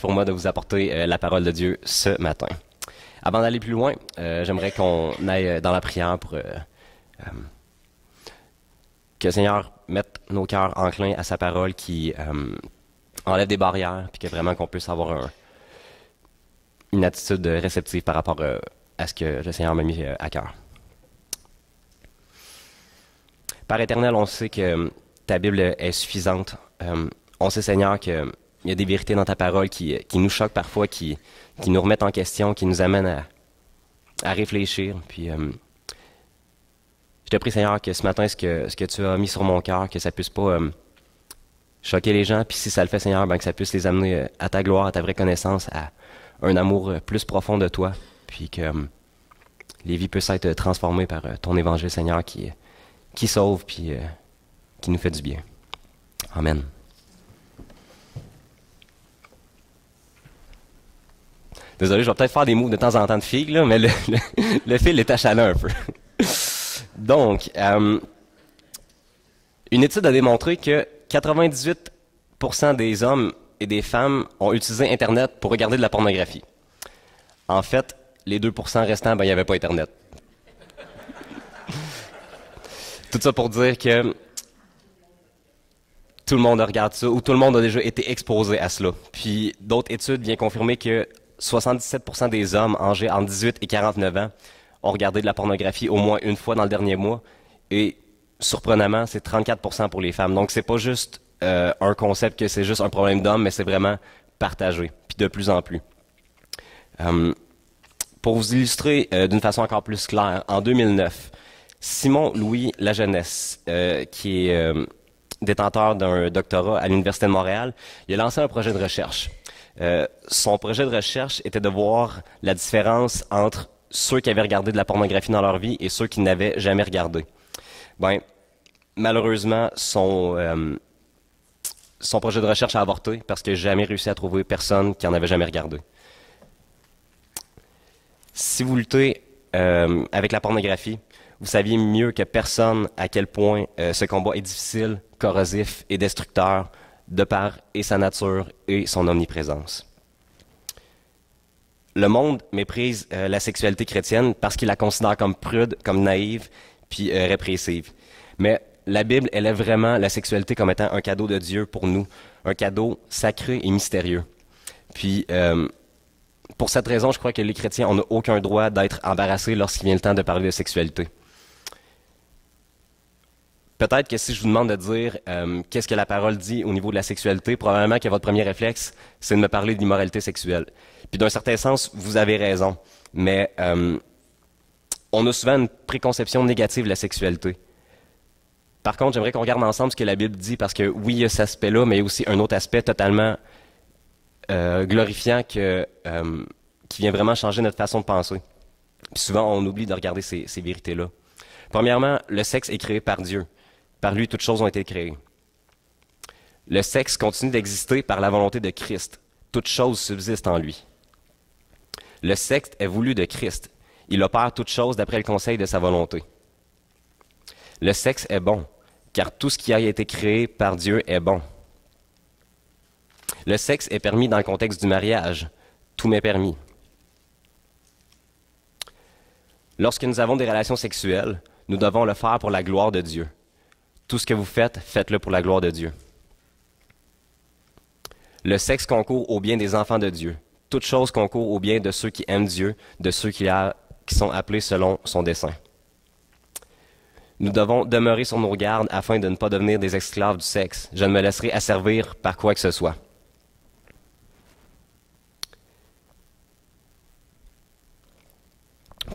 Pour moi de vous apporter la parole de Dieu ce matin. Avant d'aller plus loin, j'aimerais qu'on aille dans la prière pour que le Seigneur mette nos cœurs enclins à sa parole qui enlève des barrières, puis que vraiment qu'on puisse avoir une attitude réceptive par rapport à ce que le Seigneur m'a mis à cœur. Père éternel, on sait que ta Bible est suffisante. On sait, Seigneur, qu'il y a des vérités dans ta parole qui nous choquent parfois, qui nous remettent en question, qui nous amènent à réfléchir. Puis, je te prie, Seigneur, que ce matin, ce que tu as mis sur mon cœur, que ça puisse pas choquer les gens. Puis si ça le fait, Seigneur, ben, que ça puisse les amener à ta gloire, à ta vraie connaissance, à un amour plus profond de toi. Puis que les vies puissent être transformées par ton évangile, Seigneur, qui sauve, puis qui nous fait du bien. Amen. Désolé, je vais peut-être faire des moves de temps en temps de figue, là, mais le fil est achalant un peu. Donc, une étude a démontré que 98% des hommes et des femmes ont utilisé Internet pour regarder de la pornographie. En fait, les 2% restants, ben, il n'y avait pas Internet. Tout ça pour dire que tout le monde regarde ça, ou tout le monde a déjà été exposé à cela. Puis d'autres études viennent confirmer que 77% des hommes âgés entre 18 et 49 ans ont regardé de la pornographie au moins une fois dans le dernier mois. Et surprenamment, c'est 34% pour les femmes. Donc c'est pas juste un concept que c'est juste un problème d'homme, mais c'est vraiment partagé, puis de plus en plus. Pour vous illustrer d'une façon encore plus claire, en 2009, Simon-Louis Lajeunesse, qui est détenteur d'un doctorat à l'Université de Montréal, il a lancé un projet de recherche. Son projet de recherche était de voir la différence entre ceux qui avaient regardé de la pornographie dans leur vie et ceux qui n'avaient jamais regardé. Ben, malheureusement, son projet de recherche a avorté parce qu'il n'a jamais réussi à trouver personne qui en avait jamais regardé. Si vous luttez avec la pornographie, vous saviez mieux que personne à quel point ce combat est difficile, corrosif et destructeur de par et sa nature et son omniprésence. Le monde méprise la sexualité chrétienne parce qu'il la considère comme prude, comme naïve, puis répressive. Mais la Bible, elle est vraiment la sexualité comme étant un cadeau de Dieu pour nous, un cadeau sacré et mystérieux. Puis, pour cette raison, je crois que les chrétiens, on n'a aucun droit d'être embarrassés lorsqu'il vient le temps de parler de sexualité. Peut-être que si je vous demande de dire qu'est-ce que la parole dit au niveau de la sexualité, probablement que votre premier réflexe, c'est de me parler d'immoralité sexuelle. Puis d'un certain sens, vous avez raison, mais on a souvent une préconception négative de la sexualité. Par contre, j'aimerais qu'on regarde ensemble ce que la Bible dit, parce que oui, il y a cet aspect-là, mais il y a aussi un autre aspect totalement glorifiant qui vient vraiment changer notre façon de penser. Puis souvent, on oublie de regarder ces vérités-là. Premièrement, le sexe est créé par Dieu. Par lui, toutes choses ont été créées. Le sexe continue d'exister par la volonté de Christ. Toutes choses subsistent en lui. Le sexe est voulu de Christ. Il opère toutes choses d'après le conseil de sa volonté. Le sexe est bon, car tout ce qui a été créé par Dieu est bon. Le sexe est permis dans le contexte du mariage. Tout m'est permis. Lorsque nous avons des relations sexuelles, nous devons le faire pour la gloire de Dieu. Tout ce que vous faites, faites-le pour la gloire de Dieu. Le sexe concourt au bien des enfants de Dieu. Toute chose concourt au bien de ceux qui aiment Dieu, de ceux qui sont appelés selon son dessein. Nous devons demeurer sur nos gardes afin de ne pas devenir des esclaves du sexe. Je ne me laisserai asservir par quoi que ce soit.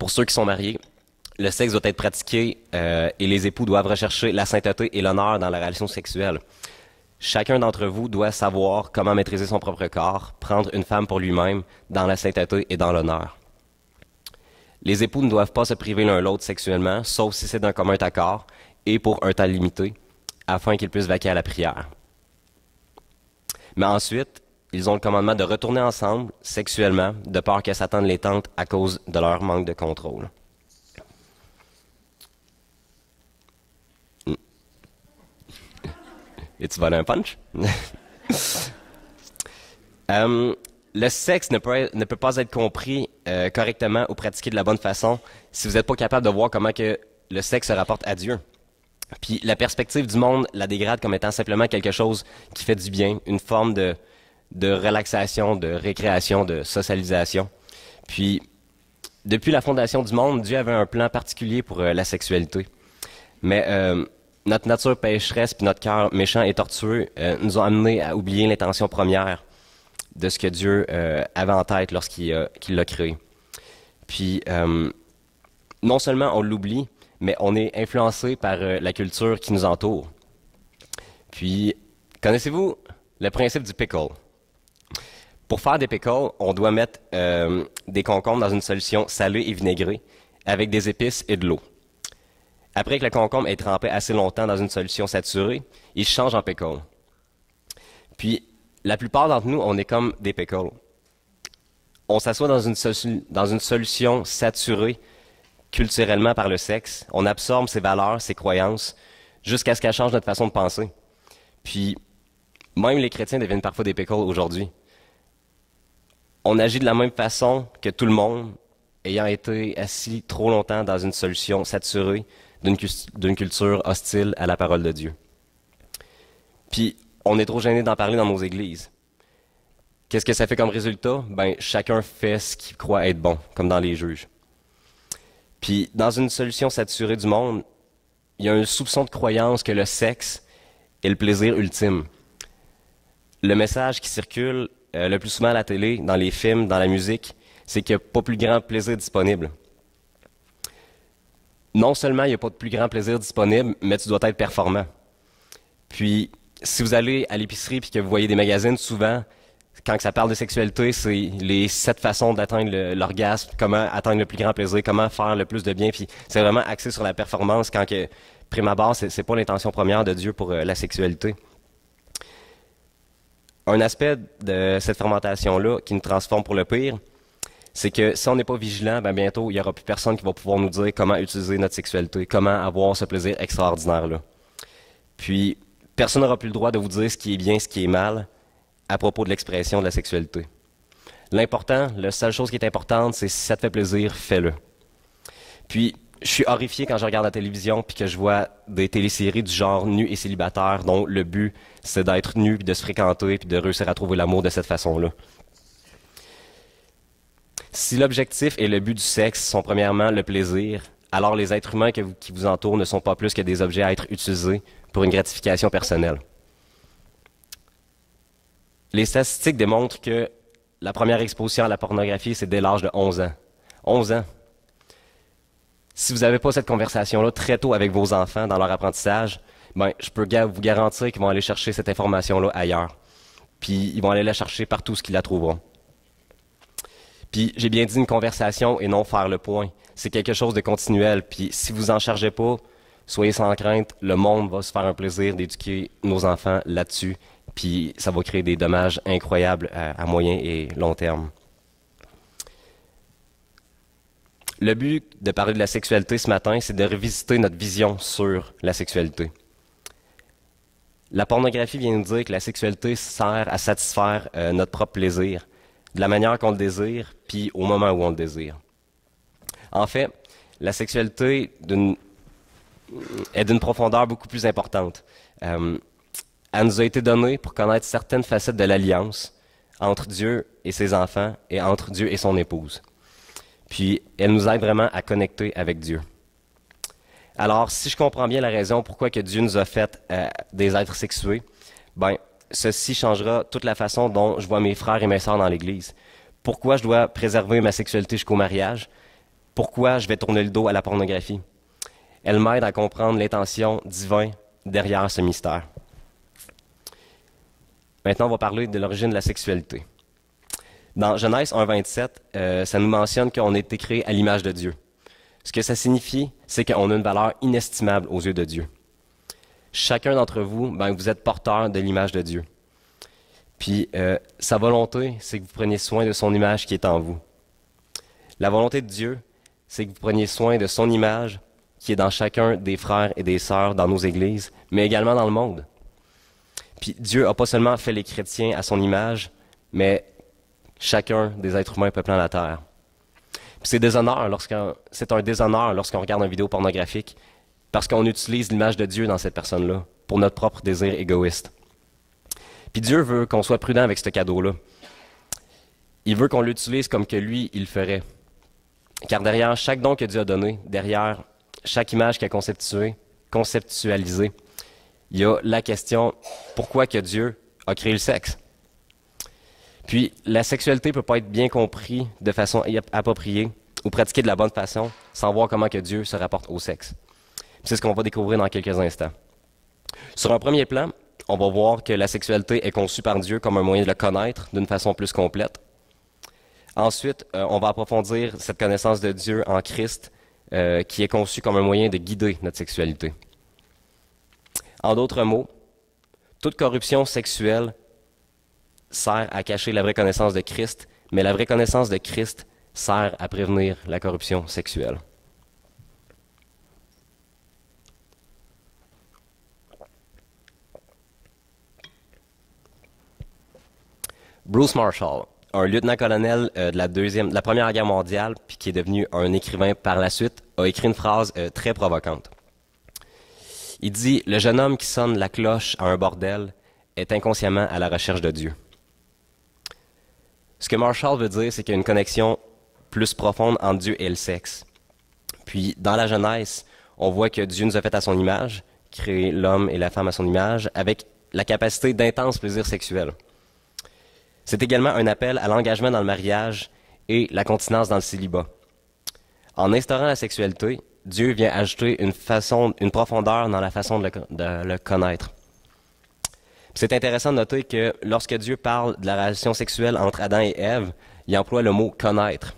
Pour ceux qui sont mariés, le sexe doit être pratiqué et les époux doivent rechercher la sainteté et l'honneur dans la relation sexuelle. Chacun d'entre vous doit savoir comment maîtriser son propre corps, prendre une femme pour lui-même dans la sainteté et dans l'honneur. Les époux ne doivent pas se priver l'un l'autre sexuellement, sauf si c'est d'un commun accord et pour un temps limité, afin qu'ils puissent vaquer à la prière. Mais ensuite, ils ont le commandement de retourner ensemble sexuellement, de peur que Satan les tente à cause de leur manque de contrôle. Et tu volé un punch? le sexe ne peut pas être compris correctement ou pratiqué de la bonne façon si vous n'êtes pas capable de voir comment que le sexe se rapporte à Dieu. Puis la perspective du monde la dégrade comme étant simplement quelque chose qui fait du bien, une forme de relaxation, de récréation, de socialisation. Puis, depuis la fondation du monde, Dieu avait un plan particulier pour la sexualité. Mais notre nature pécheresse puis notre cœur méchant et tortueux nous ont amenés à oublier l'intention première de ce que Dieu avait en tête lorsqu'il l'a créé. Puis, non seulement on l'oublie, mais on est influencé par la culture qui nous entoure. Puis, connaissez-vous le principe du pickle? Pour faire des pickles, on doit mettre des concombres dans une solution salée et vinaigrée avec des épices et de l'eau. Après que le concombre ait trempé assez longtemps dans une solution saturée, il change en pickle. Puis, la plupart d'entre nous, on est comme des pickles. On s'assoit dans une solution saturée culturellement par le sexe. On absorbe ses valeurs, ses croyances, jusqu'à ce qu'elle change notre façon de penser. Puis, même les chrétiens deviennent parfois des pickles aujourd'hui. On agit de la même façon que tout le monde, ayant été assis trop longtemps dans une solution saturée d'une culture hostile à la parole de Dieu. Puis, on est trop gêné d'en parler dans nos églises. Qu'est-ce que ça fait comme résultat? Ben, chacun fait ce qu'il croit être bon, comme dans les juges. Puis, dans une solution saturée du monde, il y a un soupçon de croyance que le sexe est le plaisir ultime. Le message qui circule le plus souvent à la télé, dans les films, dans la musique, c'est qu'il n'y a pas plus grand plaisir disponible. Non seulement il n'y a pas de plus grand plaisir disponible, mais tu dois être performant. Puis, si vous allez à l'épicerie et que vous voyez des magazines, souvent, quand ça parle de sexualité, c'est les 7 façons d'atteindre l'orgasme, comment atteindre le plus grand plaisir, comment faire le plus de bien. Puis, c'est vraiment axé sur la performance quand que, prime abord, c'est pas l'intention première de Dieu pour la sexualité. Un aspect de cette fermentation-là qui nous transforme pour le pire, c'est que si on n'est pas vigilant, ben bientôt, il n'y aura plus personne qui va pouvoir nous dire comment utiliser notre sexualité, comment avoir ce plaisir extraordinaire-là. Puis, personne n'aura plus le droit de vous dire ce qui est bien, ce qui est mal, à propos de l'expression de la sexualité. L'important, la seule chose qui est importante, c'est si ça te fait plaisir, fais-le. Puis, je suis horrifié quand je regarde la télévision puis que je vois des téléséries du genre nu et célibataire dont le but, c'est d'être nu puis de se fréquenter puis de réussir à trouver l'amour de cette façon-là. Si l'objectif et le but du sexe sont premièrement le plaisir, alors les êtres humains qui vous entourent ne sont pas plus que des objets à être utilisés pour une gratification personnelle. Les statistiques démontrent que la première exposition à la pornographie, c'est dès l'âge de 11 ans. 11 ans. Si vous n'avez pas cette conversation-là très tôt avec vos enfants dans leur apprentissage, ben, je peux vous garantir qu'ils vont aller chercher cette information-là ailleurs. Puis ils vont aller la chercher partout ce qu'ils la trouveront. Puis j'ai bien dit une conversation et non faire le point. C'est quelque chose de continuel. Puis si vous en chargez pas, soyez sans crainte, le monde va se faire un plaisir d'éduquer nos enfants là-dessus. Puis ça va créer des dommages incroyables à moyen et long terme. Le but de parler de la sexualité ce matin, c'est de revisiter notre vision sur la sexualité. La pornographie vient nous dire que la sexualité sert à satisfaire notre propre plaisir, de la manière qu'on le désire, puis au moment où on le désire. En fait, la sexualité est d'une profondeur beaucoup plus importante. Elle nous a été donnée pour connaître certaines facettes de l'alliance entre Dieu et ses enfants et entre Dieu et son épouse. Puis, elle nous aide vraiment à connecter avec Dieu. Alors, si je comprends bien la raison pourquoi que Dieu nous a fait des êtres sexués, ben, ceci changera toute la façon dont je vois mes frères et mes sœurs dans l'Église. Pourquoi je dois préserver ma sexualité jusqu'au mariage? Pourquoi je vais tourner le dos à la pornographie? Elle m'aide à comprendre l'intention divine derrière ce mystère. Maintenant, on va parler de l'origine de la sexualité. Dans Genèse 1,27, ça nous mentionne qu'on a été créé à l'image de Dieu. Ce que ça signifie, c'est qu'on a une valeur inestimable aux yeux de Dieu. Chacun d'entre vous, ben, vous êtes porteur de l'image de Dieu. Puis, sa volonté, c'est que vous preniez soin de son image qui est en vous. La volonté de Dieu, c'est que vous preniez soin de son image qui est dans chacun des frères et des sœurs dans nos églises, mais également dans le monde. Puis, Dieu n'a pas seulement fait les chrétiens à son image, mais chacun des êtres humains peuplant la Terre. Puis c'est un déshonneur lorsqu'on regarde une vidéo pornographique parce qu'on utilise l'image de Dieu dans cette personne-là pour notre propre désir égoïste. Puis Dieu veut qu'on soit prudent avec ce cadeau-là. Il veut qu'on l'utilise comme que lui, il le ferait. Car derrière chaque don que Dieu a donné, derrière chaque image qu'il a conceptualisée, il y a la question pourquoi que Dieu a créé le sexe. Puis la sexualité ne peut pas être bien comprise de façon appropriée ou pratiquée de la bonne façon sans voir comment que Dieu se rapporte au sexe. Puis c'est ce qu'on va découvrir dans quelques instants. Sur un premier plan, on va voir que la sexualité est conçue par Dieu comme un moyen de le connaître d'une façon plus complète. Ensuite, on va approfondir cette connaissance de Dieu en Christ qui est conçue comme un moyen de guider notre sexualité. En d'autres mots, toute corruption sexuelle sert à cacher la vraie connaissance de Christ, mais la vraie connaissance de Christ sert à prévenir la corruption sexuelle. Bruce Marshall, un lieutenant-colonel de la Première Guerre mondiale, puis qui est devenu un écrivain par la suite, a écrit une phrase très provocante. Il dit « Le jeune homme qui sonne la cloche à un bordel est inconsciemment à la recherche de Dieu. » Ce que Marshall veut dire, c'est qu'il y a une connexion plus profonde entre Dieu et le sexe. Puis, dans la Genèse, on voit que Dieu nous a fait à son image, créé l'homme et la femme à son image, avec la capacité d'intenses plaisirs sexuels. C'est également un appel à l'engagement dans le mariage et la continence dans le célibat. En instaurant la sexualité, Dieu vient ajouter une profondeur dans la façon de le connaître. C'est intéressant de noter que lorsque Dieu parle de la relation sexuelle entre Adam et Ève, il emploie le mot « connaître ».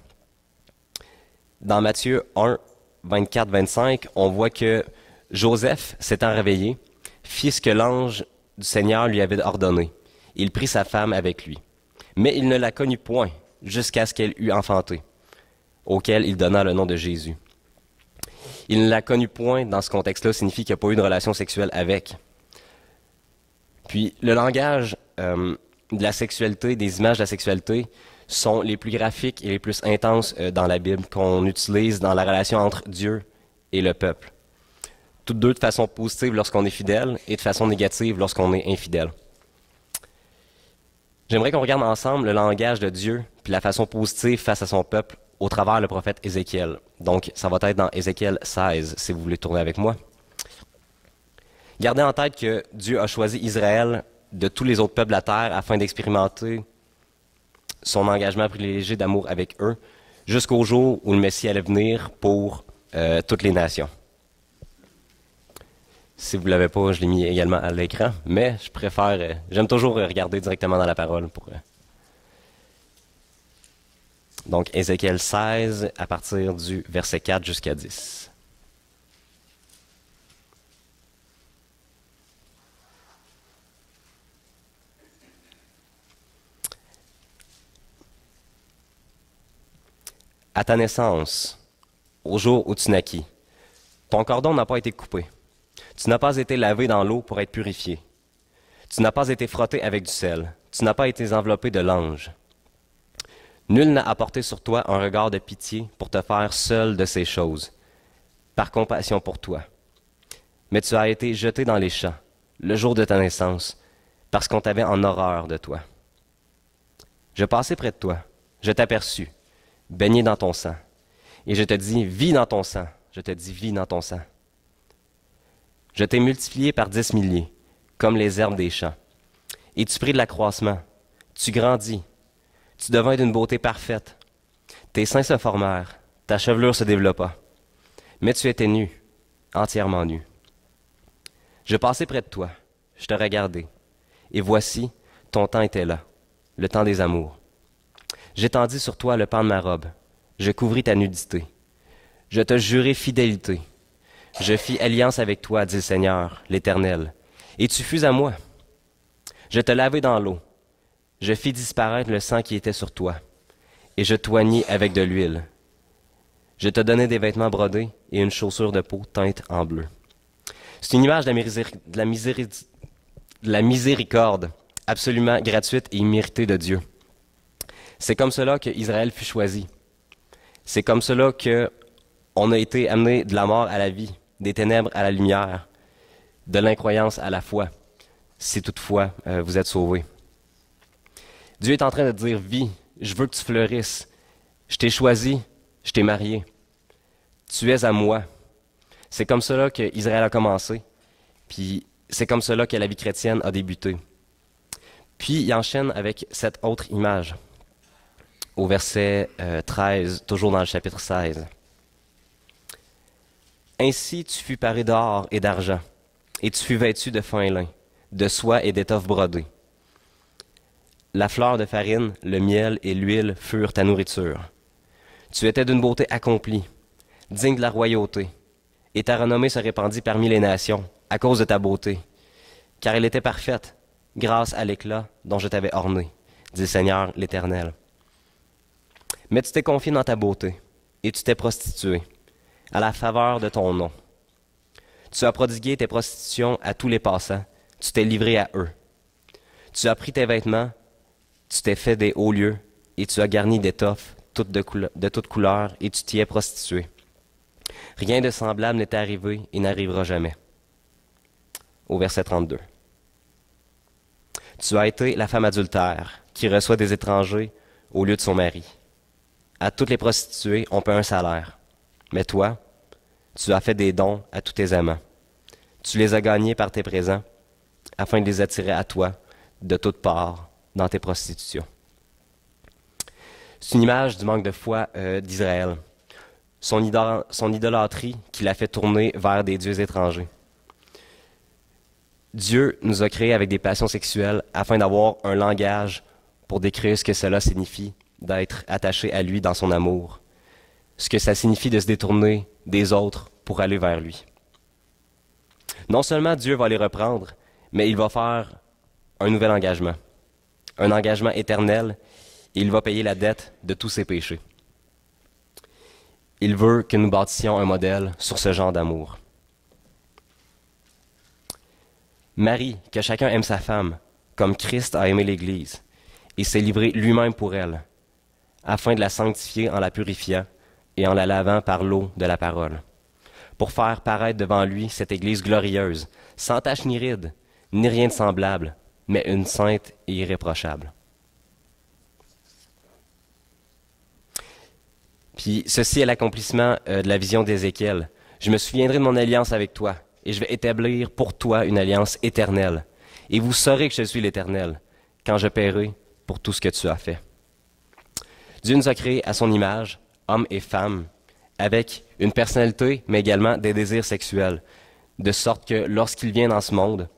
Dans Matthieu 1, 24-25, on voit que Joseph, s'étant réveillé, fit ce que l'ange du Seigneur lui avait ordonné. Il prit sa femme avec lui. Mais il ne la connut point jusqu'à ce qu'elle eût enfanté, auquel il donna le nom de Jésus. Il ne la connut point dans ce contexte-là signifie qu'il n'y a pas eu de relation sexuelle avec. Puis le langage de la sexualité, des images de la sexualité, sont les plus graphiques et les plus intenses dans la Bible qu'on utilise dans la relation entre Dieu et le peuple. Toutes deux de façon positive lorsqu'on est fidèle et de façon négative lorsqu'on est infidèle. J'aimerais qu'on regarde ensemble le langage de Dieu puis la façon positive face à son peuple au travers le prophète Ézéchiel. Donc, ça va être dans Ézéchiel 16, si vous voulez tourner avec moi. Gardez en tête que Dieu a choisi Israël de tous les autres peuples de la terre afin d'expérimenter son engagement privilégié d'amour avec eux jusqu'au jour où le Messie allait venir pour toutes les nations. Si vous ne l'avez pas, je l'ai mis également à l'écran, mais j'aime toujours regarder directement dans la parole. Donc, Ézéchiel 16, à partir du verset 4 jusqu'à 10. À ta naissance, au jour où tu naquis, ton cordon n'a pas été coupé. Tu n'as pas été lavé dans l'eau pour être purifié. Tu n'as pas été frotté avec du sel. Tu n'as pas été enveloppé de l'ange. Nul n'a apporté sur toi un regard de pitié pour te faire seul de ces choses, par compassion pour toi. Mais tu as été jeté dans les champs, le jour de ta naissance, parce qu'on t'avait en horreur de toi. Je passai près de toi, je t'aperçus, baigné dans ton sang, et je te dis, vis dans ton sang. Je te dis, vis dans ton sang. Je t'ai multiplié par 10 milliers, comme les herbes des champs. Et tu pris de l'accroissement, tu grandis, tu devins d'une beauté parfaite. Tes seins se formèrent, ta chevelure se développa. Mais tu étais nu, entièrement nu. Je passai près de toi, je te regardai, et voici, ton temps était là, le temps des amours. J'étendis sur toi le pan de ma robe, je couvris ta nudité. Je te jurai fidélité. Je fis alliance avec toi, dit le Seigneur, l'Éternel, et tu fus à moi. Je te lavai dans l'eau. Je fis disparaître le sang qui était sur toi, et je t'oignis avec de l'huile. Je te donnai des vêtements brodés et une chaussure de peau teinte en bleu. C'est une image de la miséricorde absolument gratuite et imméritée de Dieu. C'est comme cela qu'Israël fut choisi. C'est comme cela qu'on a été amené de la mort à la vie, des ténèbres à la lumière, de l'incroyance à la foi, si toutefois vous êtes sauvés. Dieu est en train de dire, vis, je veux que tu fleurisses. Je t'ai choisi, je t'ai marié. Tu es à moi. C'est comme cela qu'Israël a commencé, puis c'est comme cela que la vie chrétienne a débuté. Puis il enchaîne avec cette autre image, au verset 13, toujours dans le chapitre 16. Ainsi tu fus paré d'or et d'argent, et tu fus vêtu de fin lin, de soie et d'étoffe brodée. La fleur de farine, le miel et l'huile furent ta nourriture. Tu étais d'une beauté accomplie, digne de la royauté, et ta renommée se répandit parmi les nations, à cause de ta beauté, car elle était parfaite, grâce à l'éclat dont je t'avais orné, dit le Seigneur l'Éternel. Mais tu t'es confié dans ta beauté, et tu t'es prostitué, à la faveur de ton nom. Tu as prodigué tes prostitutions à tous les passants, tu t'es livré à eux. Tu as pris tes vêtements, tu t'es fait des hauts lieux, et tu as garni d'étoffes de toutes couleurs, et tu t'y es prostitué. Rien de semblable n'est arrivé et n'arrivera jamais. Au verset 32. Tu as été la femme adultère, qui reçoit des étrangers au lieu de son mari. À toutes les prostituées, on paie un salaire. Mais toi, tu as fait des dons à tous tes amants. Tu les as gagnés par tes présents, afin de les attirer à toi de toutes parts dans tes prostitutions. C'est une image du manque de foi d'Israël. Son idolâtrie qui l'a fait tourner vers des dieux étrangers. Dieu nous a créés avec des passions sexuelles afin d'avoir un langage pour décrire ce que cela signifie d'être attaché à lui dans son amour, ce que ça signifie de se détourner des autres pour aller vers lui. Non seulement Dieu va les reprendre, mais il va faire un nouvel engagement, un engagement éternel, et il va payer la dette de tous ses péchés. Il veut que nous bâtissions un modèle sur ce genre d'amour. Marie, que chacun aime sa femme, comme Christ a aimé l'Église, et s'est livré lui-même pour elle, afin de la sanctifier en la purifiant et en la lavant par l'eau de la parole, pour faire paraître devant lui cette Église glorieuse, sans tache ni ride, ni rien de semblable, mais une sainte et irréprochable. Puis ceci est l'accomplissement de la vision d'Ézéchiel. Je me souviendrai de mon alliance avec toi, et je vais établir pour toi une alliance éternelle. Et vous saurez que je suis l'Éternel, quand je paierai pour tout ce que tu as fait. Dieu nous a créés à son image, hommes et femmes, avec une personnalité, mais également des désirs sexuels, de sorte que lorsqu'il vient dans ce monde,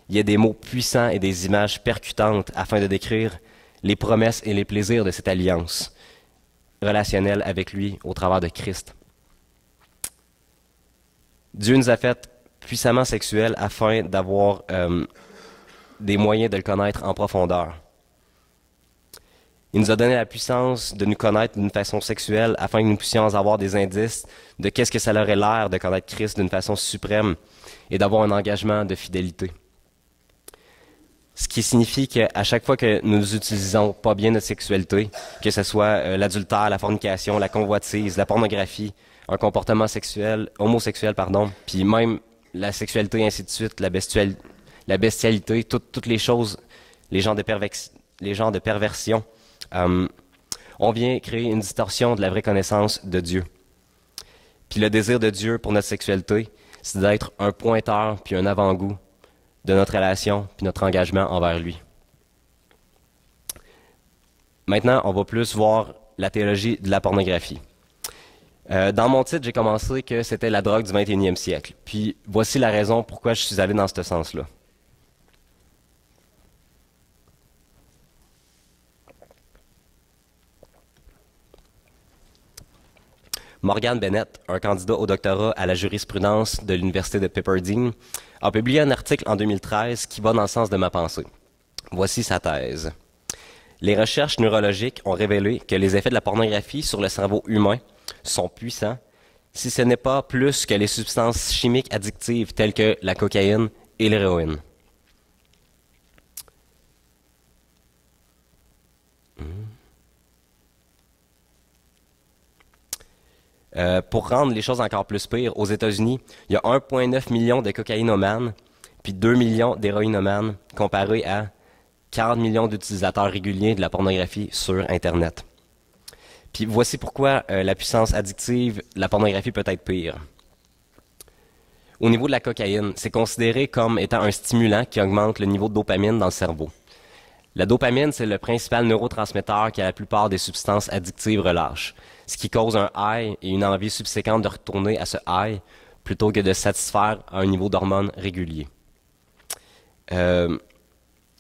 il y a des mots puissants et des images percutantes afin de décrire les promesses et les plaisirs de cette alliance relationnelle avec lui au travers de Christ. Dieu nous a fait puissamment sexuels afin d'avoir des moyens de le connaître en profondeur. Il nous a donné la puissance de nous connaître d'une façon sexuelle afin que nous puissions avoir des indices de qu'est-ce que ça aurait l'air de connaître Christ d'une façon suprême et d'avoir un engagement de fidélité. Ce qui signifie qu'à chaque fois que nous utilisons pas bien notre sexualité, que ce soit l'adultère, la fornication, la convoitise, la pornographie, un comportement sexuel, homosexuel, puis même la sexualité, ainsi de suite, la bestialité, toutes les choses, les genres de perversion, on vient créer une distorsion de la vraie connaissance de Dieu. Puis le désir de Dieu pour notre sexualité, c'est d'être un pointeur puis un avant-goût de notre relation puis notre engagement envers lui. Maintenant, on va plus voir la théologie de la pornographie. Dans mon titre, j'ai commencé que c'était la drogue du 21e siècle. Puis voici la raison pourquoi je suis allé dans ce sens-là. Morgan Bennett, un candidat au doctorat à la jurisprudence de l'Université de Pepperdine, a publié un article en 2013 qui va dans le sens de ma pensée. Voici sa thèse. Les recherches neurologiques ont révélé que les effets de la pornographie sur le cerveau humain sont puissants, si ce n'est pas plus que les substances chimiques addictives telles que la cocaïne et l'héroïne. Pour rendre les choses encore plus pires, aux États-Unis, il y a 1,9 million de cocaïnomanes, puis 2 millions d'héroïnomanes, comparé à 40 millions d'utilisateurs réguliers de la pornographie sur Internet. Puis voici pourquoi la puissance addictive, la pornographie peut être pire. Au niveau de la cocaïne, c'est considéré comme étant un stimulant qui augmente le niveau de dopamine dans le cerveau. La dopamine, c'est le principal neurotransmetteur que la plupart des substances addictives relâchent, ce qui cause un high et une envie subséquente de retourner à ce high plutôt que de satisfaire à un niveau d'hormones régulier.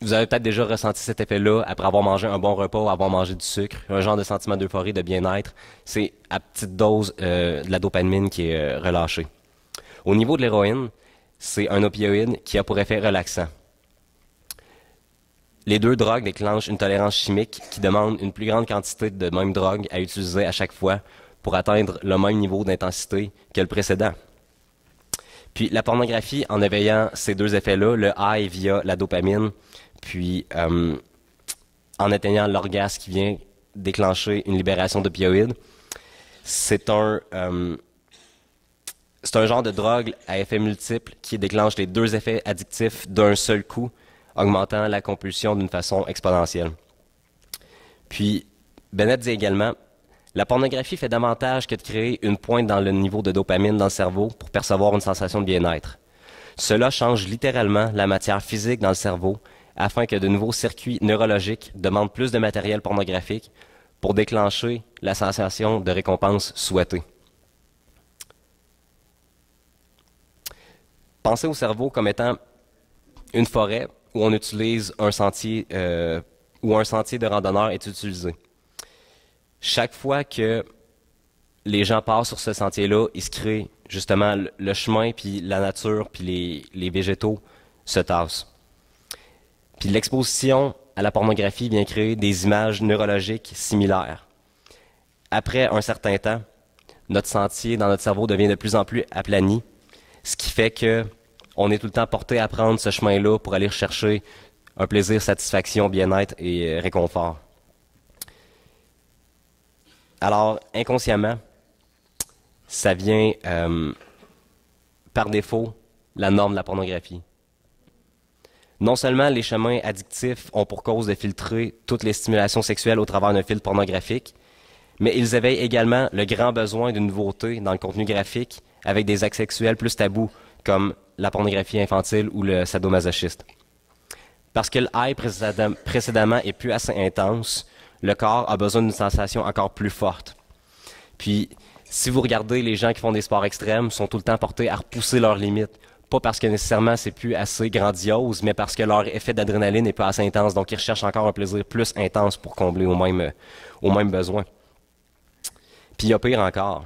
Vous avez peut-être déjà ressenti cet effet-là après avoir mangé un bon repas ou avoir mangé du sucre, un genre de sentiment d'euphorie, de bien-être. C'est à petite dose de la dopamine qui est relâchée. Au niveau de l'héroïne, c'est un opioïde qui a pour effet relaxant. Les deux drogues déclenchent une tolérance chimique qui demande une plus grande quantité de même drogue à utiliser à chaque fois pour atteindre le même niveau d'intensité que le précédent. Puis la pornographie, en éveillant ces deux effets-là, le high via la dopamine, puis en atteignant l'orgasme qui vient déclencher une libération d'opioïdes, c'est un genre de drogue à effet multiple qui déclenche les deux effets addictifs d'un seul coup, augmentant la compulsion d'une façon exponentielle. Puis, Bennett dit également, la pornographie fait davantage que de créer une pointe dans le niveau de dopamine dans le cerveau pour percevoir une sensation de bien-être. Cela change littéralement la matière physique dans le cerveau afin que de nouveaux circuits neurologiques demandent plus de matériel pornographique pour déclencher la sensation de récompense souhaitée. Pensez au cerveau comme étant une forêt où on utilise un sentier, où un sentier de randonneur est utilisé. Chaque fois que les gens passent sur ce sentier-là, il se crée justement le chemin, puis la nature, puis les végétaux se tassent. Puis l'exposition à la pornographie vient créer des images neurologiques similaires. Après un certain temps, notre sentier dans notre cerveau devient de plus en plus aplani, ce qui fait que on est tout le temps porté à prendre ce chemin-là pour aller chercher un plaisir, satisfaction, bien-être et réconfort. Alors, inconsciemment, ça vient par défaut la norme de la pornographie. Non seulement les chemins addictifs ont pour cause de filtrer toutes les stimulations sexuelles au travers d'un filtre pornographique, mais ils éveillent également le grand besoin d'une nouveauté dans le contenu graphique avec des actes sexuels plus tabous, comme la pornographie infantile ou le sadomasochiste. Parce que le high précédemment est plus assez intense, le corps a besoin d'une sensation encore plus forte. Puis, si vous regardez les gens qui font des sports extrêmes, sont tout le temps portés à repousser leurs limites. Pas parce que nécessairement c'est plus assez grandiose, mais parce que leur effet d'adrénaline n'est pas assez intense. Donc, ils recherchent encore un plaisir plus intense pour combler au même besoin. Puis, il y a pire encore.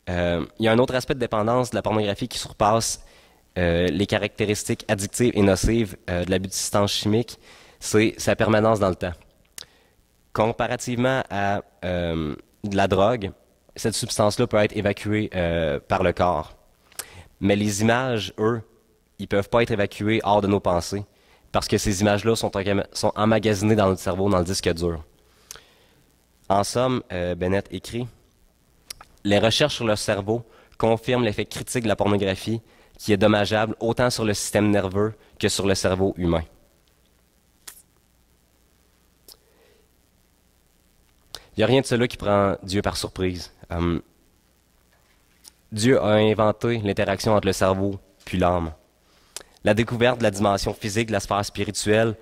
Il y a un autre aspect de dépendance de la pornographie qui surpasse les caractéristiques addictives et nocives de l'abus de substances chimiques, c'est sa permanence dans le temps. Comparativement à de la drogue, cette substance-là peut être évacuée par le corps. Mais les images, eux, ils peuvent pas être évacuées hors de nos pensées parce que ces images-là sont emmagasinées dans notre cerveau, dans le disque dur. En somme, Bennett écrit, « Les recherches sur le cerveau confirment l'effet critique de la pornographie qui est dommageable autant sur le système nerveux que sur le cerveau humain. » Il n'y a rien de cela qui prend Dieu par surprise. Dieu a inventé l'interaction entre le cerveau puis l'âme. La découverte de la dimension physique de la sphère spirituelle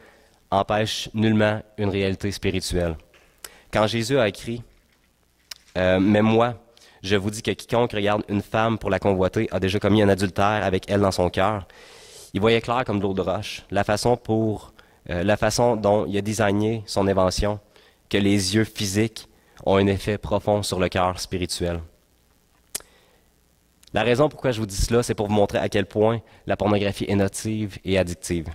empêche nullement une réalité spirituelle. Quand Jésus a écrit « Mais moi, je vous dis que quiconque regarde une femme pour la convoiter a déjà commis un adultère avec elle dans son cœur. » Il voyait clair comme de l'eau de roche la façon dont il a designé son invention, que les yeux physiques ont un effet profond sur le cœur spirituel. La raison pourquoi je vous dis cela, c'est pour vous montrer à quel point la pornographie est nocive et addictive.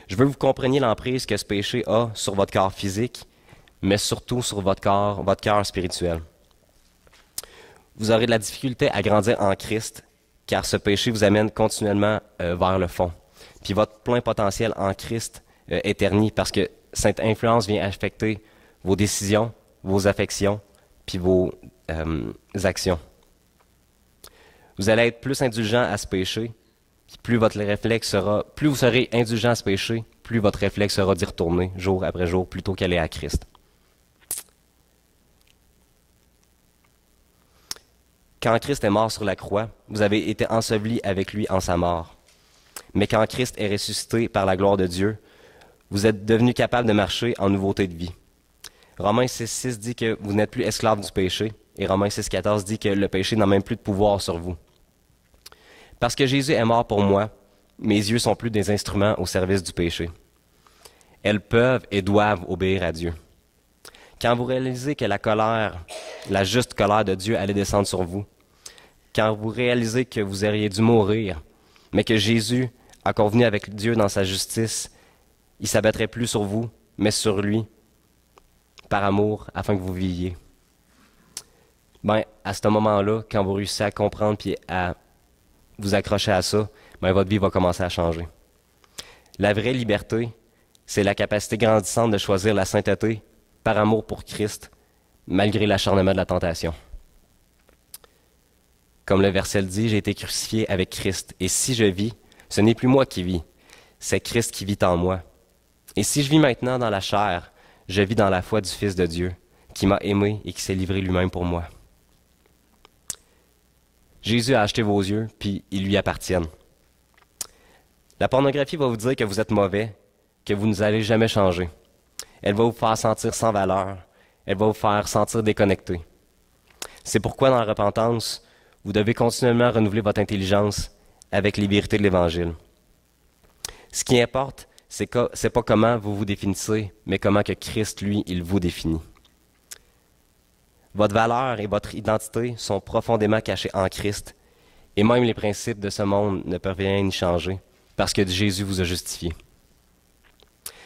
Je veux que vous compreniez l'emprise que ce péché a sur votre corps physique, mais surtout sur votre cœur spirituel. Vous aurez de la difficulté à grandir en Christ, car ce péché vous amène continuellement vers le fond. Puis votre plein potentiel en Christ est terni, parce que cette influence vient affecter vos décisions, vos affections, puis vos actions. Vous allez être plus indulgent à ce péché, puis plus vous serez indulgent à ce péché, plus votre réflexe sera d'y retourner jour après jour plutôt qu'aller à Christ. Quand Christ est mort sur la croix, vous avez été ensevelis avec lui en sa mort. Mais quand Christ est ressuscité par la gloire de Dieu, vous êtes devenus capables de marcher en nouveauté de vie. Romains 6,6 dit que vous n'êtes plus esclaves du péché, et Romains 6,14 dit que le péché n'a même plus de pouvoir sur vous. Parce que Jésus est mort pour moi, mes yeux sont plus des instruments au service du péché. Elles peuvent et doivent obéir à Dieu. Quand vous réalisez que la juste colère de Dieu allait descendre sur vous, quand vous réalisez que vous auriez dû mourir, mais que Jésus a convenu avec Dieu dans sa justice, il ne s'abattrait plus sur vous, mais sur lui, par amour, afin que vous viviez. À ce moment-là, quand vous réussissez à comprendre et à vous accrocher à ça, votre vie va commencer à changer. La vraie liberté, c'est la capacité grandissante de choisir la sainteté par amour pour Christ, malgré l'acharnement de la tentation. Comme le verset le dit, j'ai été crucifié avec Christ, et si je vis, ce n'est plus moi qui vis, c'est Christ qui vit en moi. Et si je vis maintenant dans la chair, je vis dans la foi du Fils de Dieu, qui m'a aimé et qui s'est livré lui-même pour moi. Jésus a acheté vos yeux, puis ils lui appartiennent. La pornographie va vous dire que vous êtes mauvais, que vous n'allez jamais changer. Elle va vous faire sentir sans valeur. Elle va vous faire sentir déconnecté. C'est pourquoi, dans la repentance, vous devez continuellement renouveler votre intelligence avec les vérités de l'Évangile. Ce qui importe, c'est pas comment vous vous définissez, mais comment que Christ, lui, il vous définit. Votre valeur et votre identité sont profondément cachés en Christ, et même les principes de ce monde ne peuvent rien y changer, parce que Jésus vous a justifié.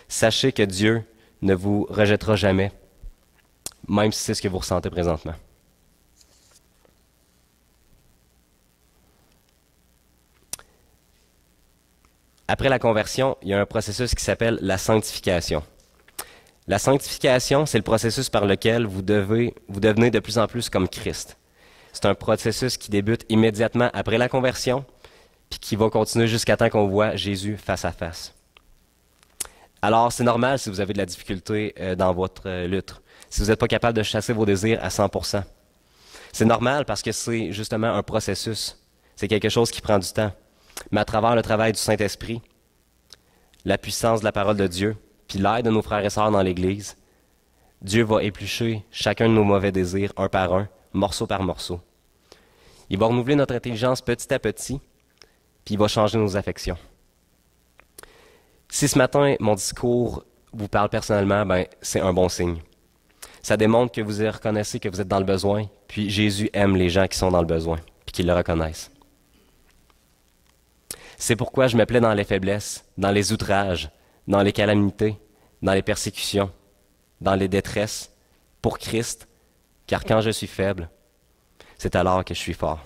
Sachez que Dieu ne vous rejettera jamais, même si c'est ce que vous ressentez présentement. Après la conversion, il y a un processus qui s'appelle la sanctification. La sanctification, c'est le processus par lequel vous devenez de plus en plus comme Christ. C'est un processus qui débute immédiatement après la conversion, puis qui va continuer jusqu'à temps qu'on voit Jésus face à face. Alors, c'est normal si vous avez de la difficulté dans votre lutte, si vous n'êtes pas capable de chasser vos désirs à 100%. C'est normal parce que c'est justement un processus. C'est quelque chose qui prend du temps. Mais à travers le travail du Saint-Esprit, la puissance de la parole de Dieu, puis l'aide de nos frères et sœurs dans l'Église, Dieu va éplucher chacun de nos mauvais désirs un par un, morceau par morceau. Il va renouveler notre intelligence petit à petit, puis il va changer nos affections. Si ce matin, mon discours vous parle personnellement, c'est un bon signe. Ça démontre que vous reconnaissez que vous êtes dans le besoin, puis Jésus aime les gens qui sont dans le besoin, puis qui le reconnaissent. C'est pourquoi je me plais dans les faiblesses, dans les outrages, dans les calamités, dans les persécutions, dans les détresses, pour Christ, car quand je suis faible, c'est alors que je suis fort.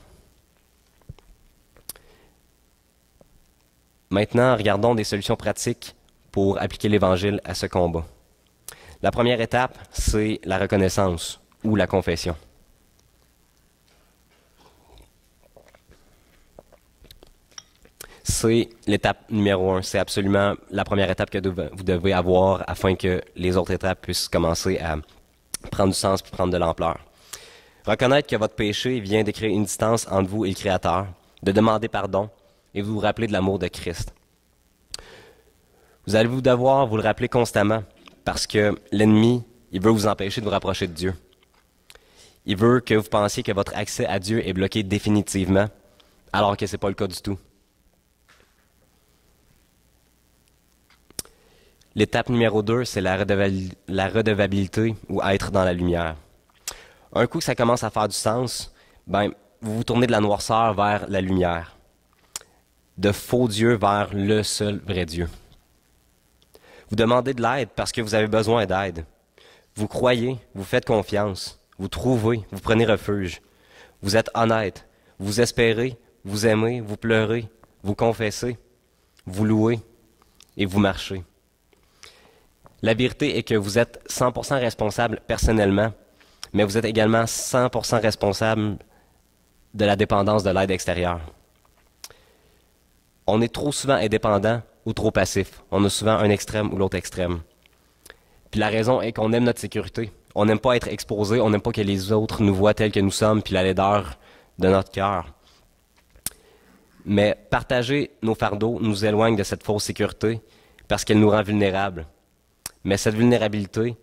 Maintenant, regardons des solutions pratiques pour appliquer l'Évangile à ce combat. La première étape, c'est la reconnaissance ou la confession. C'est l'étape numéro 1. C'est absolument la première étape que vous devez avoir afin que les autres étapes puissent commencer à prendre du sens et prendre de l'ampleur. Reconnaître que votre péché vient de créer une distance entre vous et le Créateur, de demander pardon et vous rappeler de l'amour de Christ. Vous allez devoir vous le rappeler constamment parce que l'ennemi, il veut vous empêcher de vous rapprocher de Dieu. Il veut que vous pensiez que votre accès à Dieu est bloqué définitivement, alors que ce n'est pas le cas du tout. L'étape numéro 2, c'est la redevabilité ou être dans la lumière. Un coup que ça commence à faire du sens, vous vous tournez de la noirceur vers la lumière, de faux dieux vers le seul vrai Dieu. Vous demandez de l'aide parce que vous avez besoin d'aide. Vous croyez, vous faites confiance, vous trouvez, vous prenez refuge. Vous êtes honnête, vous espérez, vous aimez, vous pleurez, vous confessez, vous louez et vous marchez. La vérité est que vous êtes 100% responsable personnellement Mais vous êtes également 100% responsable de la dépendance de l'aide extérieure. On est trop souvent indépendant ou trop passif. On a souvent un extrême ou l'autre extrême. Puis la raison est qu'on aime notre sécurité. On n'aime pas être exposé, on n'aime pas que les autres nous voient tels que nous sommes, puis la laideur de notre cœur. Mais partager nos fardeaux nous éloigne de cette fausse sécurité parce qu'elle nous rend vulnérables. Mais cette vulnérabilité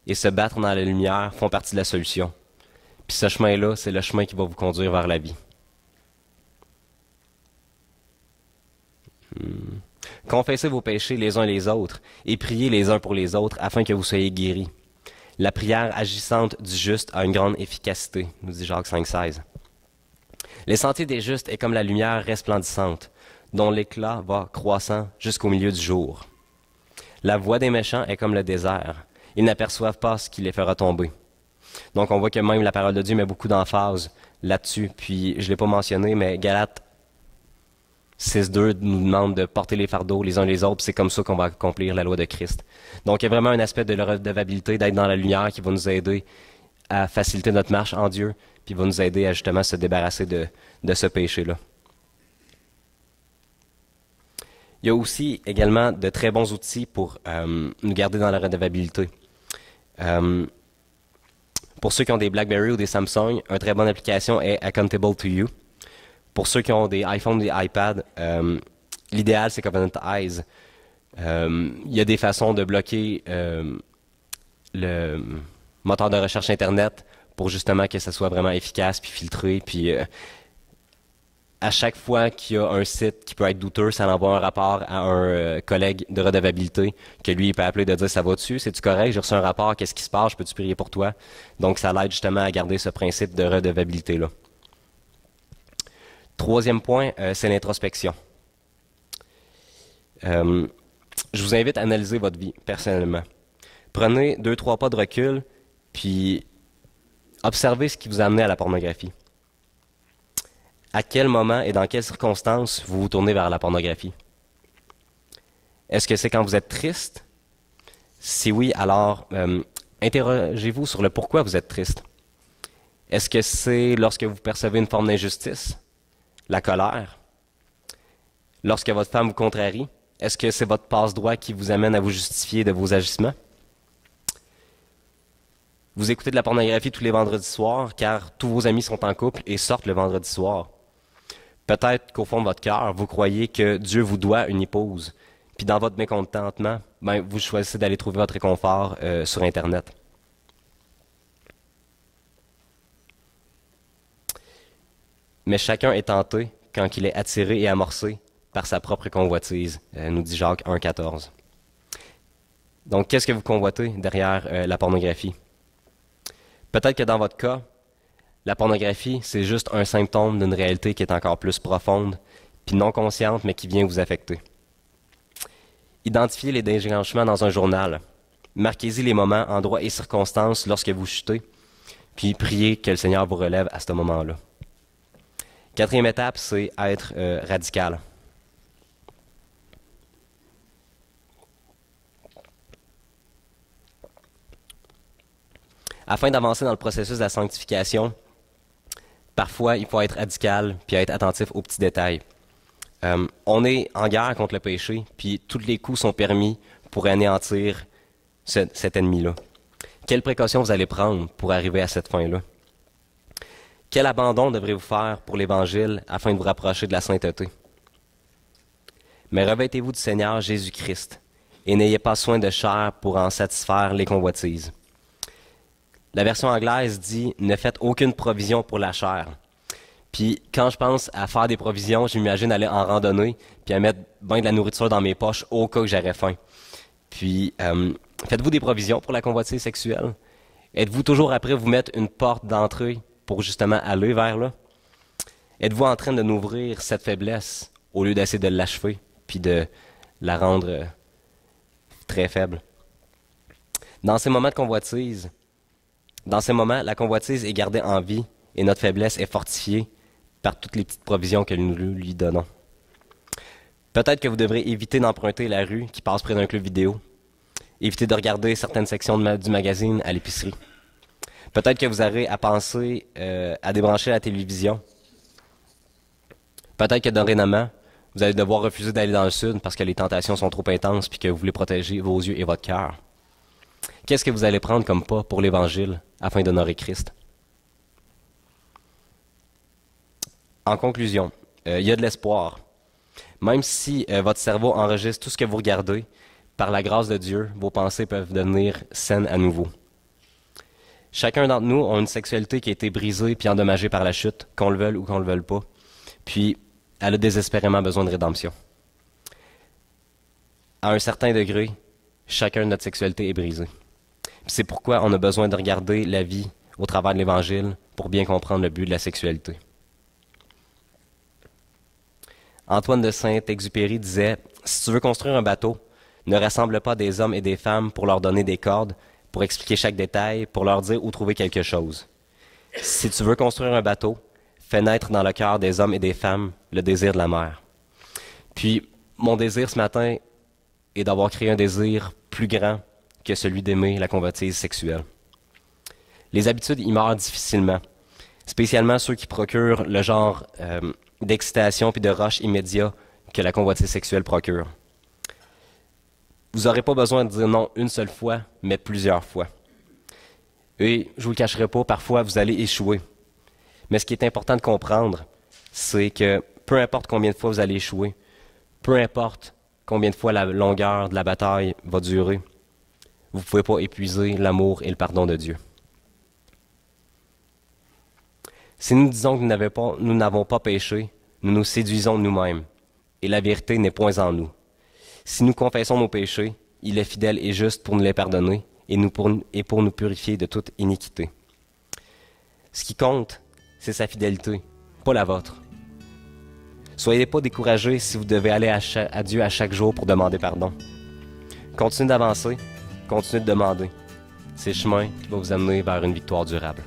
et se battre dans la lumière font partie de la solution. Puis ce chemin-là, c'est le chemin qui va vous conduire vers la vie. Confessez vos péchés les uns les autres et priez les uns pour les autres afin que vous soyez guéris. La prière agissante du juste a une grande efficacité, nous dit Jacques 5,16. Les sentiers des justes est comme la lumière resplendissante, dont l'éclat va croissant jusqu'au milieu du jour. La voie des méchants est comme le désert. Ils n'aperçoivent pas ce qui les fera tomber. Donc on voit que même la parole de Dieu met beaucoup d'emphase là-dessus. Puis je ne l'ai pas mentionné, mais Galates 6.2 nous demande de porter les fardeaux les uns les autres. C'est comme ça qu'on va accomplir la loi de Christ. Donc il y a vraiment un aspect de la redevabilité, d'être dans la lumière qui va nous aider à faciliter notre marche en Dieu, puis va nous aider à justement se débarrasser de ce péché-là. Il y a aussi également de très bons outils pour nous garder dans la redevabilité. Pour ceux qui ont des BlackBerry ou des Samsung, une très bonne application est Accountable to You. Pour ceux qui ont des iPhones ou des iPads, l'idéal c'est Covenant Eyes. Il y a des façons de bloquer le moteur de recherche Internet pour justement que ça soit vraiment efficace puis filtré. Puis à chaque fois qu'il y a un site qui peut être douteux, ça envoie un rapport à un collègue de redevabilité que lui il peut appeler de dire ça va dessus, c'est-tu correct, j'ai reçu un rapport, qu'est-ce qui se passe, je peux-tu prier pour toi? Donc ça l'aide justement à garder ce principe de redevabilité-là. Troisième point, c'est l'introspection. Je vous invite à analyser votre vie personnellement. Prenez 2-3 pas de recul, puis observez ce qui vous a amené à la pornographie. À quel moment et dans quelles circonstances vous vous tournez vers la pornographie? Est-ce que c'est quand vous êtes triste? Si oui, alors interrogez-vous sur le pourquoi vous êtes triste. Est-ce que c'est lorsque vous percevez une forme d'injustice? La colère? Lorsque votre femme vous contrarie? Est-ce que c'est votre passe-droit qui vous amène à vous justifier de vos agissements? Vous écoutez de la pornographie tous les vendredis soirs car tous vos amis sont en couple et sortent le vendredi soir. Peut-être qu'au fond de votre cœur, vous croyez que Dieu vous doit une épouse. Puis dans votre mécontentement, vous choisissez d'aller trouver votre réconfort sur Internet. Mais chacun est tenté quand il est attiré et amorcé par sa propre convoitise, nous dit Jacques 1,14. Donc, qu'est-ce que vous convoitez derrière la pornographie? Peut-être que dans votre cas, la pornographie, c'est juste un symptôme d'une réalité qui est encore plus profonde, puis non consciente, mais qui vient vous affecter. Identifiez les déclenchements dans un journal. Marquez-y les moments, endroits et circonstances lorsque vous chutez, puis priez que le Seigneur vous relève à ce moment-là. Quatrième étape, c'est être radical. Afin d'avancer dans le processus de la sanctification, parfois il faut être radical puis être attentif aux petits détails. On est en guerre contre le péché, puis tous les coups sont permis pour anéantir cet ennemi-là. Quelles précautions vous allez prendre pour arriver à cette fin-là? Quel abandon devrez-vous faire pour l'Évangile afin de vous rapprocher de la sainteté? Mais revêtez-vous du Seigneur Jésus-Christ et n'ayez pas soin de chair pour en satisfaire les convoitises. La version anglaise dit « Ne faites aucune provision pour la chair ». Puis quand je pense à faire des provisions, j'imagine aller en randonnée puis à mettre bien de la nourriture dans mes poches au cas que j'aurais faim. Puis faites-vous des provisions pour la convoitise sexuelle? Êtes-vous toujours après vous mettre une porte d'entrée pour justement aller vers là? Êtes-vous en train de n'ouvrir cette faiblesse au lieu d'essayer de l'achever puis de la rendre très faible? Dans ces moments de convoitise, la convoitise est gardée en vie et notre faiblesse est fortifiée par toutes les petites provisions que nous lui donnons. Peut-être que vous devrez éviter d'emprunter la rue qui passe près d'un club vidéo, éviter de regarder certaines sections du magazine à l'épicerie. Peut-être que vous aurez à penser à débrancher la télévision. Peut-être que dorénavant, vous allez devoir refuser d'aller dans le sud parce que les tentations sont trop intenses puis que vous voulez protéger vos yeux et votre cœur. Qu'est-ce que vous allez prendre comme pas pour l'Évangile afin d'honorer Christ? En conclusion, il y a de l'espoir. Même si votre cerveau enregistre tout ce que vous regardez, par la grâce de Dieu, vos pensées peuvent devenir saines à nouveau. Chacun d'entre nous a une sexualité qui a été brisée puis endommagée par la chute, qu'on le veuille ou qu'on le veuille pas. Puis, elle a désespérément besoin de rédemption. À un certain degré, chacun de notre sexualité est brisé. C'est pourquoi on a besoin de regarder la vie au travers de l'Évangile pour bien comprendre le but de la sexualité. Antoine de Saint-Exupéry disait « Si tu veux construire un bateau, ne rassemble pas des hommes et des femmes pour leur donner des cordes, pour expliquer chaque détail, pour leur dire où trouver quelque chose. Si tu veux construire un bateau, fais naître dans le cœur des hommes et des femmes le désir de la mer. » Puis, mon désir ce matin est d'avoir créé un désir plus grand que celui d'aimer la convoitise sexuelle. Les habitudes y meurent difficilement, spécialement ceux qui procurent le genre d'excitation puis de rush immédiat que la convoitise sexuelle procure. Vous n'aurez pas besoin de dire non une seule fois, mais plusieurs fois. Et je ne vous le cacherai pas, parfois vous allez échouer. Mais ce qui est important de comprendre, c'est que peu importe combien de fois vous allez échouer, peu importe combien de fois la longueur de la bataille va durer, vous ne pouvez pas épuiser l'amour et le pardon de Dieu. Si nous disons que nous n'avons pas péché, nous nous séduisons nous-mêmes, et la vérité n'est point en nous. Si nous confessons nos péchés, il est fidèle et juste pour nous les pardonner et pour nous purifier de toute iniquité. Ce qui compte, c'est sa fidélité, pas la vôtre. Soyez pas découragés si vous devez aller à Dieu à chaque jour pour demander pardon. Continuez d'avancer, continuez de demander. C'est le chemin qui va vous amener vers une victoire durable.